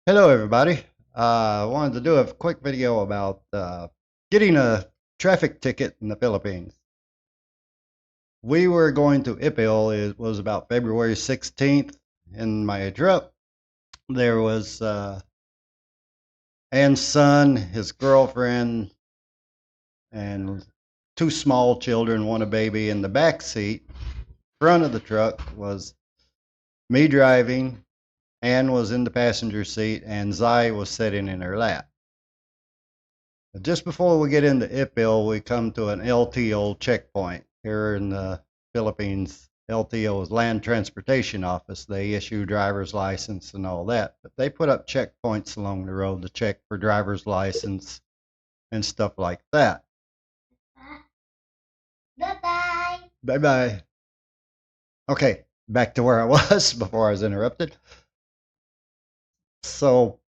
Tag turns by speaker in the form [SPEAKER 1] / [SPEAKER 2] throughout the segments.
[SPEAKER 1] Hello, everybody. I wanted to do a quick video about getting a traffic ticket in the Philippines. We were going to Ipil. It was about February 16th. In my truck, there was Ann's son, his girlfriend, and two small children, one a baby. In the back seat, front of the truck was me driving. Ann was in the passenger seat, and Zai was sitting in her lap. Just before we get into Ipil, we come to an LTO checkpoint here in the Philippines. LTO is Land Transportation Office. They issue driver's license and all that, but they put up checkpoints along the road to check for driver's license and stuff like that. Bye bye. Bye bye. Okay, back to where I was before I was interrupted. So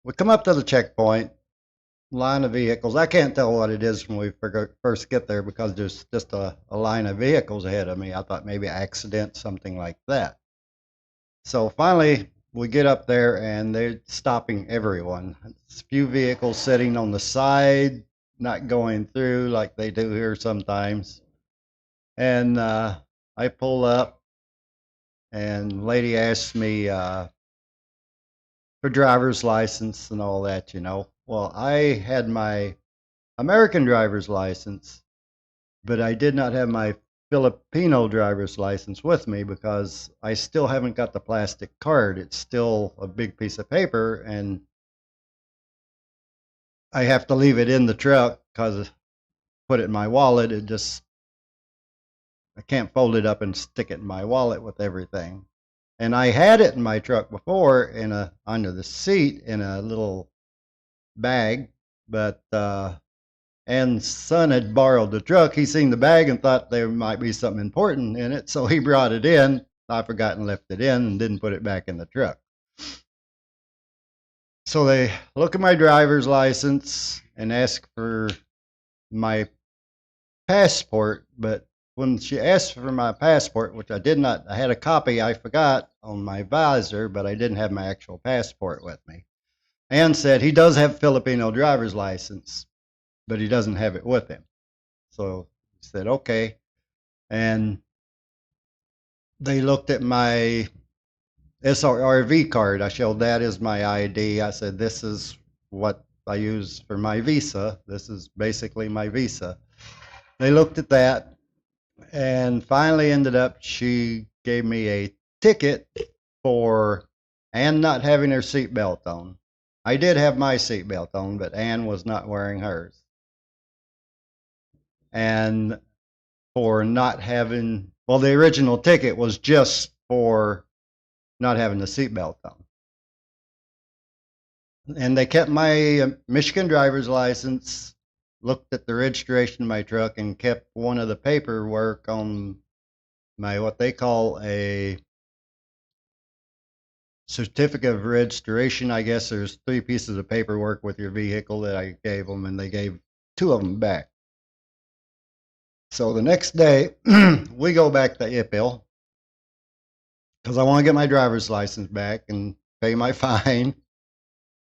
[SPEAKER 1] we come up to the checkpoint, line of vehicles. I can't tell what it is when we first get there because there's just a line of vehicles ahead of me. I thought maybe accident, something like that. So finally, we get up there and they're stopping everyone. It's a few vehicles sitting on the side, not going through like they do here sometimes. And I pull up, and lady asks me for driver's license and all that. Well, I had my American driver's license, but I did not have my Filipino driver's license with me because I still haven't got the plastic card. It's still a big piece of paper, and I have to leave it in the truck because put it in my wallet. I can't fold it up and stick it in my wallet with everything. And I had it in my truck before under the seat in a little bag, but and son had borrowed the truck. He seen the bag and thought there might be something important in it, so he brought it in. I forgot and left it in and didn't put it back in the truck. So they look at my driver's license and ask for my passport, but when she asked for my passport, which I did not, I had a copy I forgot on my visor, but I didn't have my actual passport with me. Ann said he does have Filipino driver's license, but he doesn't have it with him. So he said, okay. And they looked at my SRV card. I showed that as my ID. I said, this is what I use for my visa. This is basically my visa. They looked at that and finally ended up, she gave me a ticket for Ann not having her seatbelt on. I did have my seatbelt on, but Ann was not wearing hers. And for not having, well, the original ticket was just for not having the seatbelt on. And they kept my Michigan driver's license, looked at the registration of my truck, and kept one of the paperwork on my what they call a certificate of registration. I guess there's three pieces of paperwork with your vehicle that I gave them, and they gave two of them back. So the next day, we go back to Ipil because I want to get my driver's license back and pay my fine.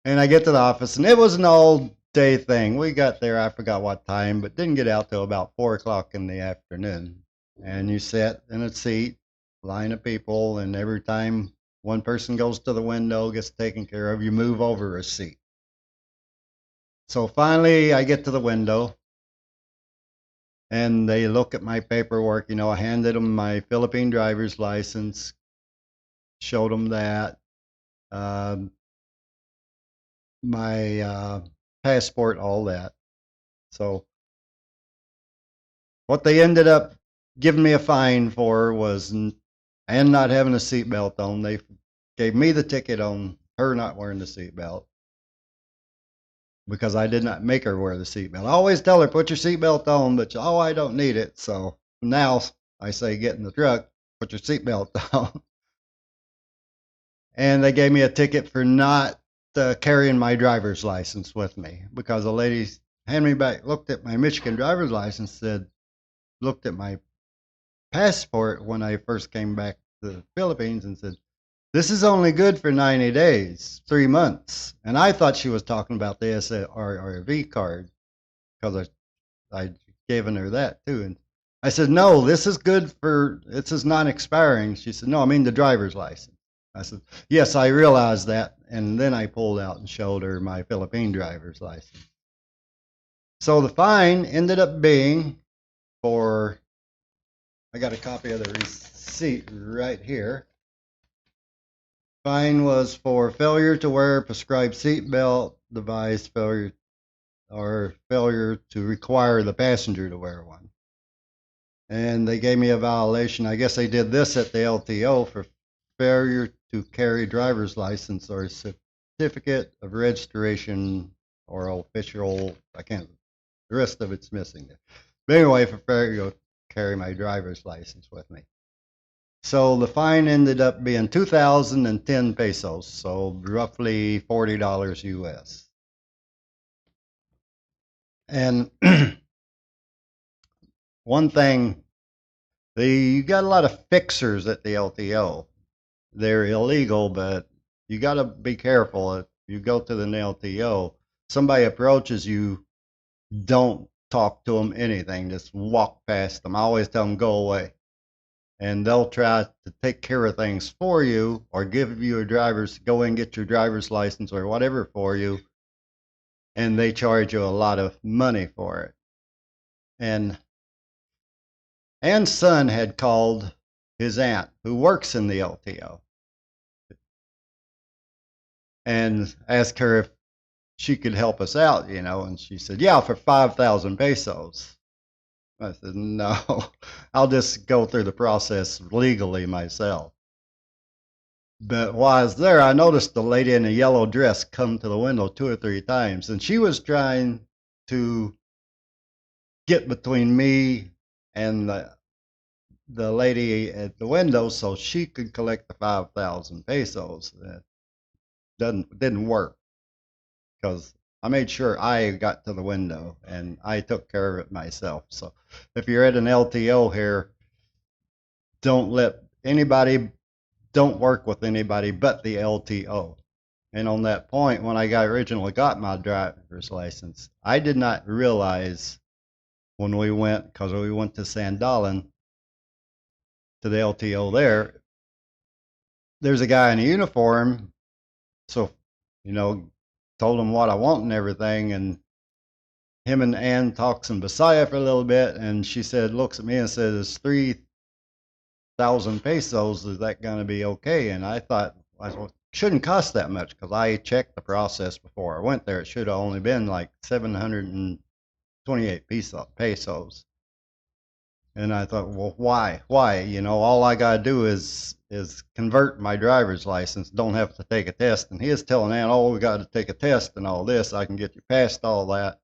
[SPEAKER 1] And I get to the office, and it was an all day thing. We got there, I forgot what time, but didn't get out till about 4 o'clock in the afternoon. And you sit in a seat, line of people, and every time one person goes to the window, gets taken care of, you move over a seat. So finally, I get to the window, and they look at my paperwork. I handed them my Philippine driver's license, showed them that. Um, my passport, all that. So what they ended up giving me a fine for was and not having a seatbelt on. They gave me the ticket on her not wearing the seatbelt because I did not make her wear the seatbelt. I always tell her, put your seatbelt on, but I don't need it. So now I say, get in the truck, put your seatbelt on. And they gave me a ticket for not carrying my driver's license with me because a lady handed me back, looked at my Michigan driver's license, looked at my passport when I first came back to the Philippines and said, This is only good for 90 days, 3 months. And I thought she was talking about the SRRV card because I given her that too. And I said, no, this is non expiring. She said, no, I mean the driver's license. I said, yes, I realized that. And then I pulled out and showed her my Philippine driver's license. So the fine ended up being for, I got a copy of the receipt right here. Fine was for failure to wear a prescribed seatbelt device, failure to require the passenger to wear one. And they gave me a violation. I guess they did this at the LTO for failure to carry driver's license or certificate of registration or official. I can't. The rest of it's missing. But anyway, for failure to carry my driver's license with me. So the fine ended up being 2,010 pesos, so roughly $40 US. And one thing, you got a lot of fixers at the LTO. They're illegal, but you got to be careful. If you go to the LTO, somebody approaches you, don't talk to them anything. Just walk past them. I always tell them, go away. And they'll try to take care of things for you or give you go and get your driver's license or whatever for you. And they charge you a lot of money for it. And Ann's son had called his aunt, who works in the LTO, and asked her if she could help us out, and she said, yeah, for 5,000 pesos. I said, no, I'll just go through the process legally myself. But while I was there, I noticed the lady in a yellow dress come to the window 2 or 3 times, and she was trying to get between me and the lady at the window so she could collect the 5,000 pesos. That didn't work because I made sure I got to the window and I took care of it myself. So if you're at an LTO here, don't let anybody, don't work with anybody but the LTO. And on that point, when I originally got my driver's license, I did not realize when we went, because we went to Sandalan to the LTO there's a guy in a uniform. So, told him what I want and everything. And him and Ann talked some Bisaya for a little bit. And she looks at me and says, 3,000 pesos. Is that going to be okay? And I thought, well, shouldn't cost that much because I checked the process before I went there. It should have only been like 728 pesos. And I thought, well, why? All I got to do is convert my driver's license. Don't have to take a test. And he is telling Ann, oh, we got to take a test and all this. I can get you past all that.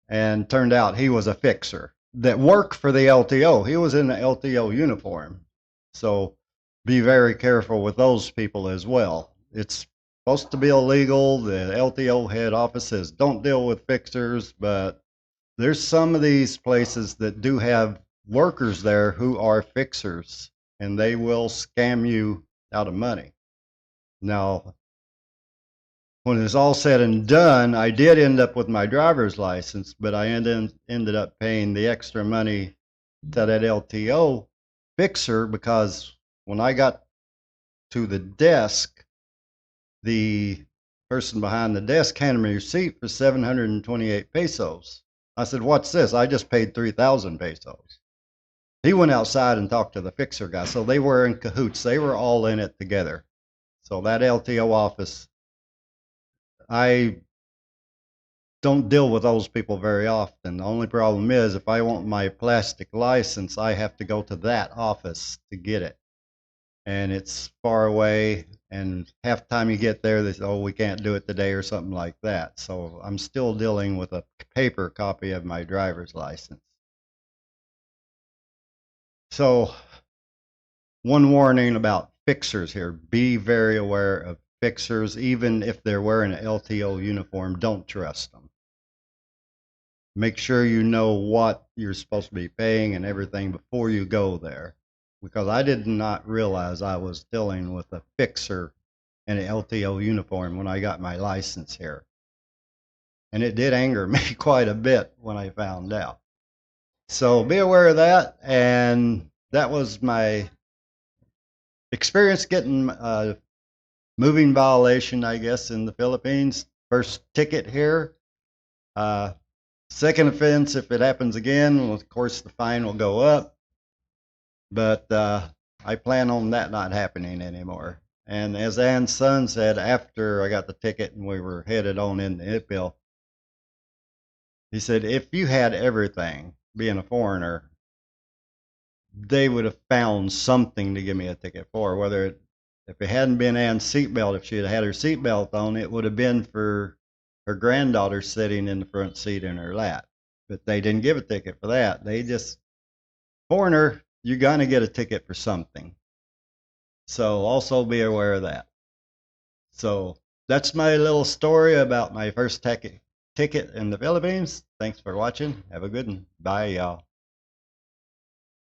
[SPEAKER 1] And turned out he was a fixer that worked for the LTO. He was in the LTO uniform. So be very careful with those people as well. It's supposed to be illegal. The LTO head office says don't deal with fixers, but there's some of these places that do have workers there who are fixers, and they will scam you out of money. Now, when it's all said and done, I did end up with my driver's license, but I ended up paying the extra money to that LTO fixer because when I got to the desk, the person behind the desk handed me a receipt for 728 pesos. I said, what's this? I just paid 3,000 pesos. He went outside and talked to the fixer guy. So they were in cahoots. They were all in it together. So that LTO office, I don't deal with those people very often. The only problem is if I want my plastic license, I have to go to that office to get it. And it's far away, and half the time you get there, they say, oh, we can't do it today or something like that. So I'm still dealing with a paper copy of my driver's license. So one warning about fixers here. Be very aware of fixers. Even if they're wearing an LTO uniform, don't trust them. Make sure you know what you're supposed to be paying and everything before you go there. because I did not realize I was dealing with a fixer in an LTO uniform when I got my license here. And it did anger me quite a bit when I found out. So be aware of that. And that was my experience getting a moving violation, I guess, in the Philippines. First ticket here. Uh, Second offense, if it happens again, well, of course, the fine will go up. But I plan on that not happening anymore. And as Ann's son said, after I got the ticket and we were headed on in the Itbill, he said, if you had everything, being a foreigner, they would have found something to give me a ticket for. If it hadn't been Ann's seatbelt, if she had had her seatbelt on, it would have been for her granddaughter sitting in the front seat in her lap. But they didn't give a ticket for that. They just, foreigner, you're going to get a ticket for something. So also be aware of that. So that's my little story about my first ticket in the Philippines. Thanks for watching. Have a good one. Bye, y'all.